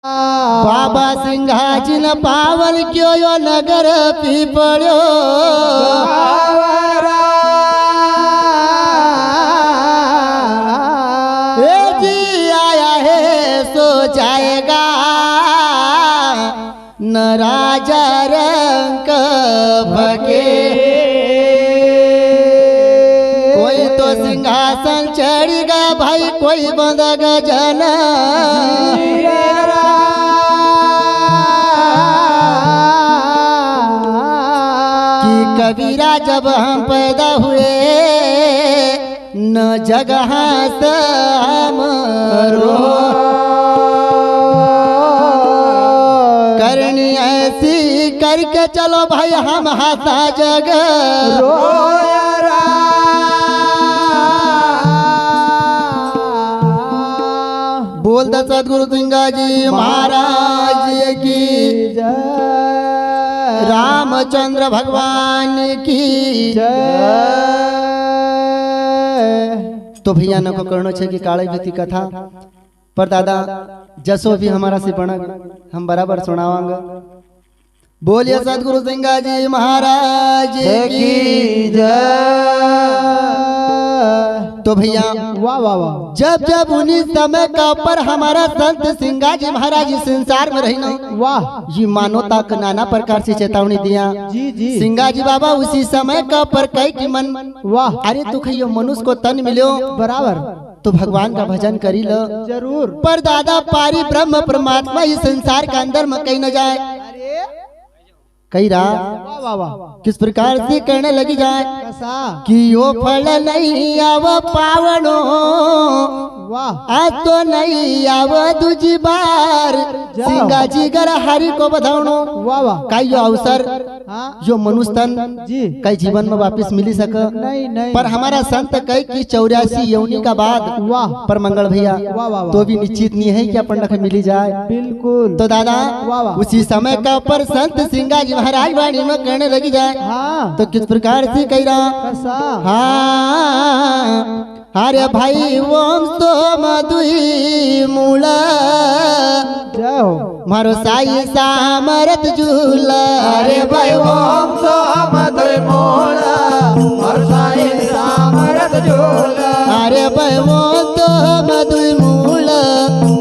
बाबा सिंघाजी न पावन क्यों यो नगर पीपड़ो जी आया है सो जाएगा न राजा रंग भगे। कोई तो सिंहासन चढ़ेगा भाई कोई बंधेगा जना कबीरा जब हम पैदा हुए न जगह से हमरो करनी ऐसी करके चलो भाई हम हाथा जगह बोल द सदगुरु सिंघाजी महाराज की जय, रामचंद्र भगवान की जय। तो भैया न को करनो छे कि काले व्यक्ति कथा पर दादा जसो भी हमारा से बना हम बराबर सुनावांगे। बोलिए सदगुरु सिंघाजी महाराज की जय। तो भैया वाह वाह वाह, जब जब उन्हीं समय का पर हमारा संत सिंघाजी महाराज संसार में रहना वाह ये मानवता का नाना प्रकार से चेतावनी दिया। जी जी सिंघाजी बाबा उसी समय का पर कई की मन वाह, अरे तू कहियो मनुष्य को तन मिलो बराबर तो भगवान का भजन करी लो जरूर। पर दादा पारी ब्रह्म परमात्मा इस संसार के अंदर में कहीं न जाए कई रहा वाह वाह वाह, किस प्रकार से कहने लगी जाए ऐसा कि यो फल नहीं आव पावनो वाह आज तो नहीं आव दूजी बार सिंघाजी गर हरि को बधावनो वाह वाह, का यो अवसर हाँ जो मनुष्य तन जी कई जीवन में वापस मिली सके नहीं नहीं, पर हमारा संत कई की 84 यौनी का बाद वाह पर मंगल भैया वाह वाह, तो भी निश्चित नहीं है कि अपन रख मिली जाए। बिल्कुल तो दादा वाह वाह, उसी समय का पर संत सिंघाजी महाराज वाणी में कहने लगी जाए हाँ तो किस प्रकार से कह रहा ऐसा हाँ अरे भाई ओम तो मधुई मूला जय हो मारो साई सामरत झूला। अरे भाई ओम तो मधुई मूला और साई सामरत झूला। अरे भाई ओम तो मधुई मूला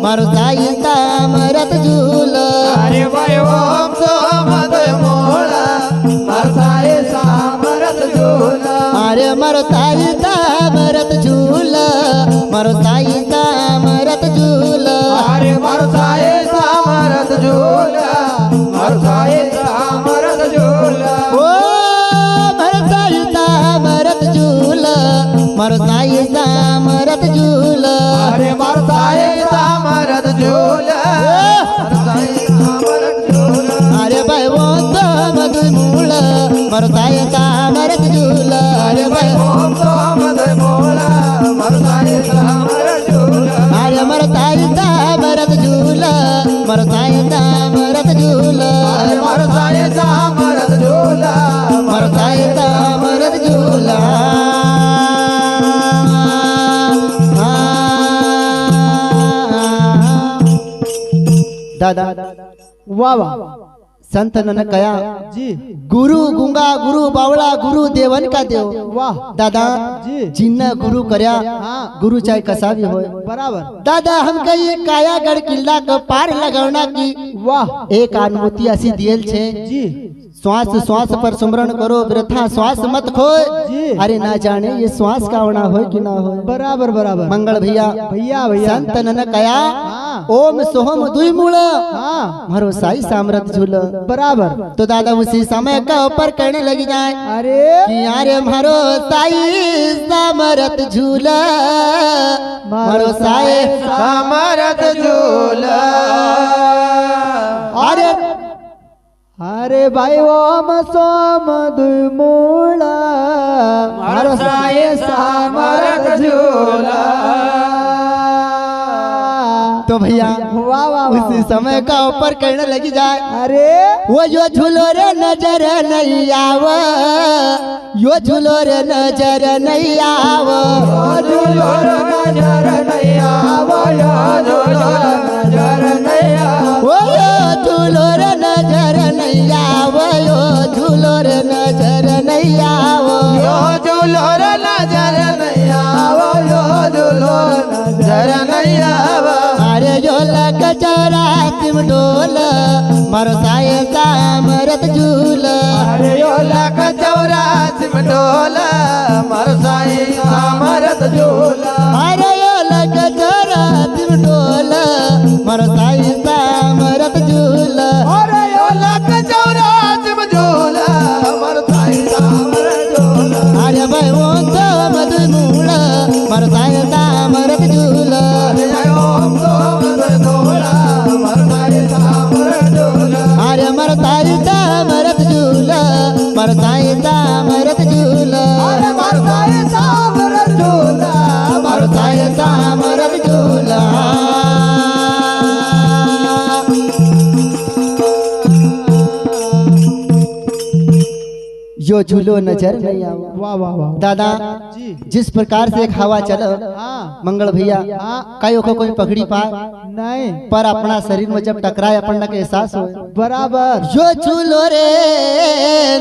मारो साई सामरत झूला। अरे भाई ओम तो मधुई मूला और साई सामरत झूला। अरे मारो साई सामरत झूला मारो साई सामरत झूला। अरे मारो साई सामरत झूला मारो साई सामरत झूला। ओ मारो साई सामरत झूला मारो साई सामरत झूला। अरे मारो साई सामरत झूला मारो साई सामरत झूला। अरे भाई वो तो मधुई मूला मारो साई सामरत झूला। अरे भाई ओम तो मधुई मूला मारो साई सामरत झूला। अरे मारो साई सामरत झूला मारो साई सामरत झूला। अरे मारो साई सामरत झूला मारो साई सामरत झूला। दादा वाह वाह संत ने कया जी गुरु गुंगा गुरु बावला गुरु देवन का देव वाह दादा जी जिन्ना गुरु करया हाँ गुरु चाहे कसा भी हो बराबर दादा हम कही कायागढ़ किला का पार लगावना की वाह एक अनुभूति ऐसी दियल छे जी श्वास श्वास पर सुमरण करो वृथा श्वास मत खोए। जी अरे ना जाने ये श्वास का होना हो कि ना हो बराबर बराबर मंगल भैया भैया भैया संत ने कया हाँ ओम सोहम दुई मूल हाँ मारो साई सामरत झूल। बराबर तो दादा उसी समय का ऊपर कहने लगी जाए अरे कि अरे मारो साई सामरत झूला मारो साई सामरत झूला। अरे अरे भाई ओम सोम दुई मूला मारो साई सामरत झूला। तो भैया वाह वाह वाह, उसी समय का ऊपर कहने लगी जाए अरे वो जो झूलो रे नजर नहीं आव यो झूलो रे नजर नहीं आव झूलो नजर नहीं आवो, झूलो नजर नहीं आवो। चौरासी में डोल मारो साय सामरत झूल अरे यो लाख 84 में डोला मारो साई सामरत झूला अरे यो लग चौरासी में डोल मारो साय सामरत झूल अरे यो लाख 84 में झूला मारो साई सामरत झूला अरे भाई वो तो मधु मूल मारो साय सामरत झूल अरे ओम सोम झूला मारो साई सामरत झूला अरे मारो साय सामरत झूल मारो साय सामरत झूल अरे मारो साई सामरत झूला मारो साय सामरत झूल यो झूलो नजर नहीं आवा वाह वाह वाह दादा जी जिस प्रकार से एक हवा चल हाँ मंगल भैया कई को कोई पकड़ी पाए नहीं पर अपना शरीर में जब टकराए अपन के एहसास हो बराबर यो झूलो रे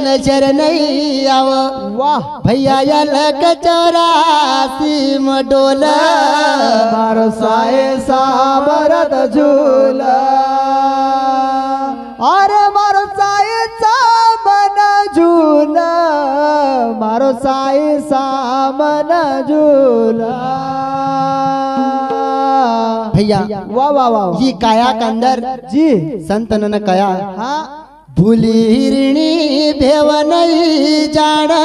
नजर नहीं आव वाह भैया या लग 84 में डोला मारो साए सामरत झूला अरे मारो साए सामन झूला मारो साए सामन झूला भैया वाह वाह वाह ये काया के अंदर जी संतन न कया हाँ भूली ऋणी भेव नहीं जाना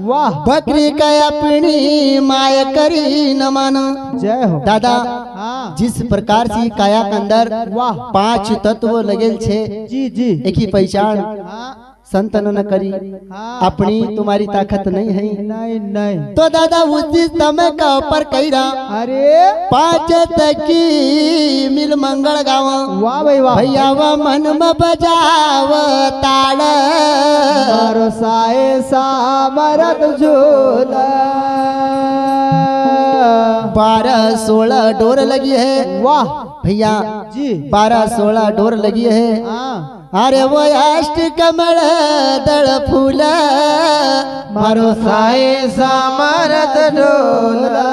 वाह बकरी का अपनी माय करी न माना जय हो दादा हाँ जिस प्रकार से काया के अंदर वाह 5 तत्व लगेल छे जी जी एक ही पहचान हाँ संतन न करी हाँ अपनी तुम्हारी ताकत नहीं है नहीं नहीं तो दादा उसी समय का ऊपर कही रहा अरे 5 तक की मिल मंगल गाँव वाह भाई वाह भैया वो मन में बजाव ताड़ मारो साए सामरत झूला 12-16 डोर लगी है वाह भैया जी 12-16 डोर लगी है हाँ अरे वो अष्ट कमल दल फूल मारो साए सामरत झूला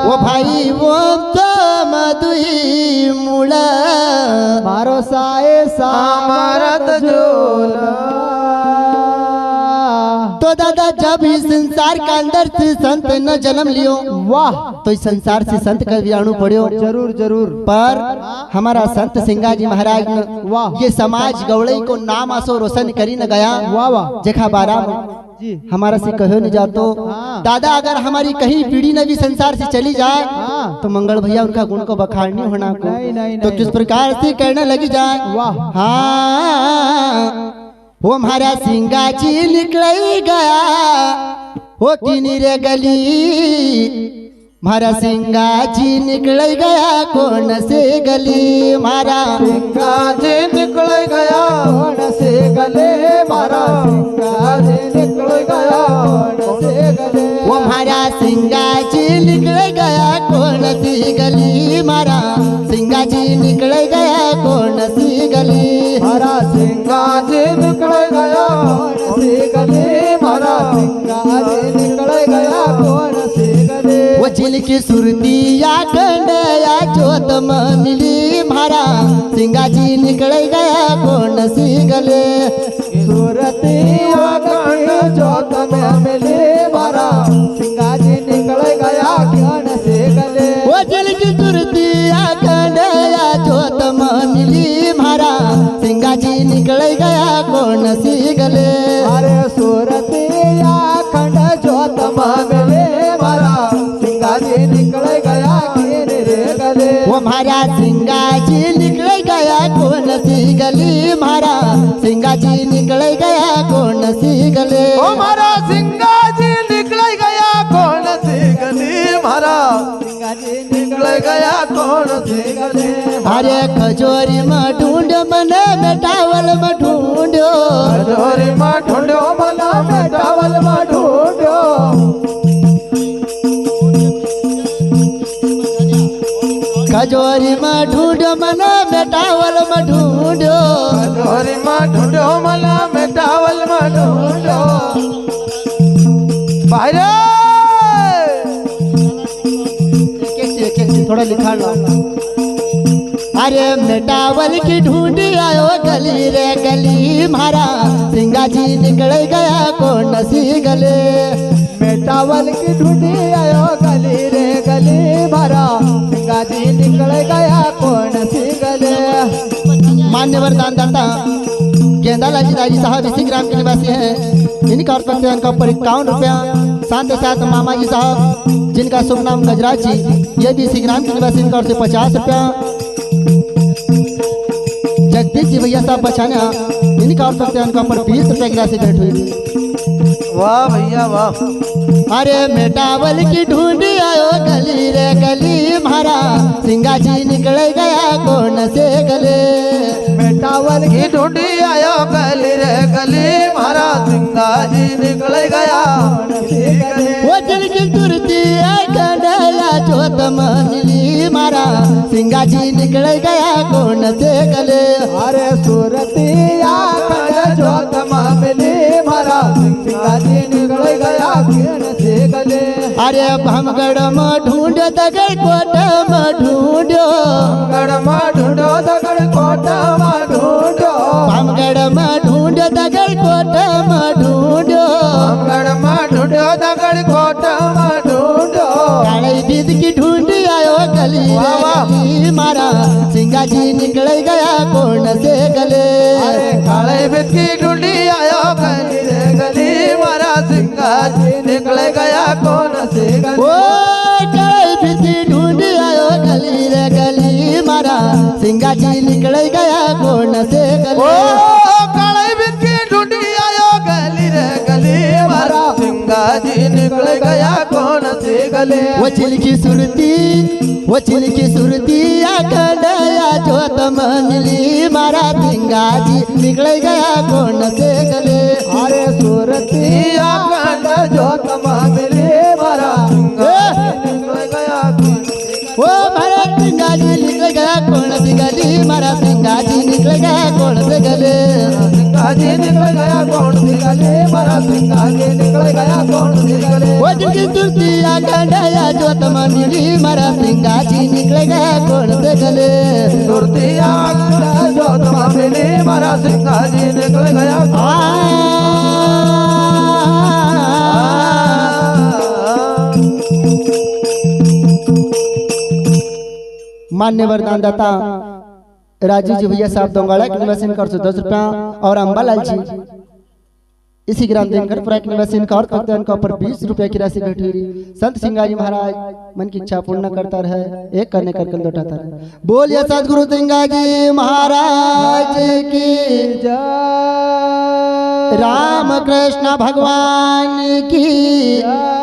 वो भाई वो तो मधुई मूल मारो साए सामरत झूला तो दादा जब इस संसार के अंदर से संत न जन्म लियो वाह तो इस संसार से संत का विषाणु पड़ियो जरूर जरूर पर हमारा संत सिंगा जी महाराज ने वाह ये समाज गौड़ई को नाम आसो रोशन करी न गया वाह वाह जेखा बारा में जी हमारा से कहो नहीं जातो हाँ। दादा अगर हमारी कहीं पीढ़ी न भी संसार से चली जाए हाँ। तो मंगल भैया उनका गुण को बखाड़नी होना को नहीं नहीं तो नहीं किस प्रकार से कहने लगी जाए वाह हाँ वो हमारा सिंगा जी निकल गया वो किनी रे गली मारा सिंगा जी निकल गया कौन से गली मारा सिंगा जी निकल गया कौन से गले मारा सिंगा जी निकल गया कौन से गले वो हमारा सिंगा जी निकल गया कौन सी गली मारा सिंगा जी निकल गया कौन सी गली मारा सिंगा जी निकल गया कौन से गले मारा सिंगा जी निकल गया कौन से गले वो जिल की सुरतिया कंडया जोत में मिली मारा सिंगा जी निकल गया कौन सी गले सूरतिया कण जोत में मिले मारा सिंगा जी निकल गया कौन से गले वो जिल की सुरतिया कंडया जोत में मिली मारा सिंगा जी निकल गया कौन सी गले अरे सूरतिया खंड जोत में मिले मारा सिंगा जी निकल गया किन रे गले वो मारा सिंगा जी निकल गया कौन सी गली मारा सिंगा जी निकल गया कौन सी गले ओ मारा सिंगा जी निकल गया कौन सी गली मारा सिंगा जी निकल गया कौन सी गली अरे खजोरी में ढूंढ मन बेटावल में ढूंढो जोरी में ढूंढो मला बेटावल में ढूंढो खजोरी में ढूंढ मन बेटावल में ढूंढो जोरी में ढूंढो मला बेटावल में ढूंढो बाहर एक एक से थोड़ा लिखा लो अरे मेटावल की ढूंढी आयो गली रे गली मारा सिंगा जी निकल गया कौन सी गले। मेटावल की ढूंढी आयो गली रे गली भरा सिंगा जी निकल गया कौन सी गले। मान्यवर दानदाता गेंदालाल जी दाजी साहब इसी ग्राम के निवासी हैं। इनका और पत्ते इनका ऊपर 51 रुपया। साथ ही साथ मामा जी साहब जिनका शुभ नाम गजराज जी ये भी इसी ग्राम के निवासी इनका और से 50 रुपया। जगदीश जी भैया साहब बचाना इनका और पत्ते इनका ऊपर 20 रुपया की राशि भेंट हुई। वाह भैया वाह। अरे मेटावल की ढूंढी आयो गली रे गली मारा सिंगा जी निकल गया कौन से गले। मेटावल की ढूंढी आयो गली रे गली मारा सिंगा जी निकल गया कौन सी गले। वो दिल की तुरती गडला जोत मिली मारा सिंगा जी निकल गया कौन से गले। अरे सूरतिया खंड जोत मिली मारा सिंगा जी निकल गया कौन से गले। अरे भमगढ़ में ढूंढ दगड़ कोट में ढूंढो गढ़ में ढूंढो दगड़ कोट में ढूंढो भमगढ़ में ढूंढ दगड़ कोट में ढूंढो गढ़ में ढूंढो दगड़ कोट में ढूंढो। काले बीज की ढूंढी आयो गली रे गली मारा सिंगा जी निकल गया कौन से गले। अरे काले बीज की ढूंढी आयो गली रे गली मारा सिंगा जी निकल गया कौन से गले। ओ काले बीज की ढूंढी आयो गली रे गली मारा सिंगा जी निकल गया कौन से गले। ओ काले बीज की ढूंढी आयो गली रे गली मारा सिंगा जी निकल गया कौन से गले। वो चिलकी सुरती आकड़या जो तम मिली मारा सिंगा जी निकल गया कौन से गले। अरे सूरतिया खंड जो तम मिली मारा सिंगा जी निकल गया कौन से गले। ओ मारा सिंगा जी निकल गया कौन सी गली मारा सिंगा जी निकल गया कौन से गले। सिंगा जी निकल गया कौन सी गले मारा सिंगा जी निकल गया कौन सी गले। वो जिनकी तुरती आकड़या जो तम मिली मारा सिंगा जी निकल गया कौन से गले। सूरतिया खंड जो तम मिली मारा सिंगा जी निकल गया मान्य वरदान दाता राजू जी भैया साहब दोंगाड़ा के निवासी इनका 10 रुपया और अंबालाल जी इसी ग्राम देनकरपुरा के निवासी इनका और भक्त इनका ऊपर 20 रुपया की राशि भेंट हुई। संत सिंगाजी महाराज मन की इच्छा पूर्ण करता रहे एक करने कर कंध उठाता रहे। बोलिए सतगुरु सिंगाजी महाराज की जय। राम कृष्ण भगवान की जय।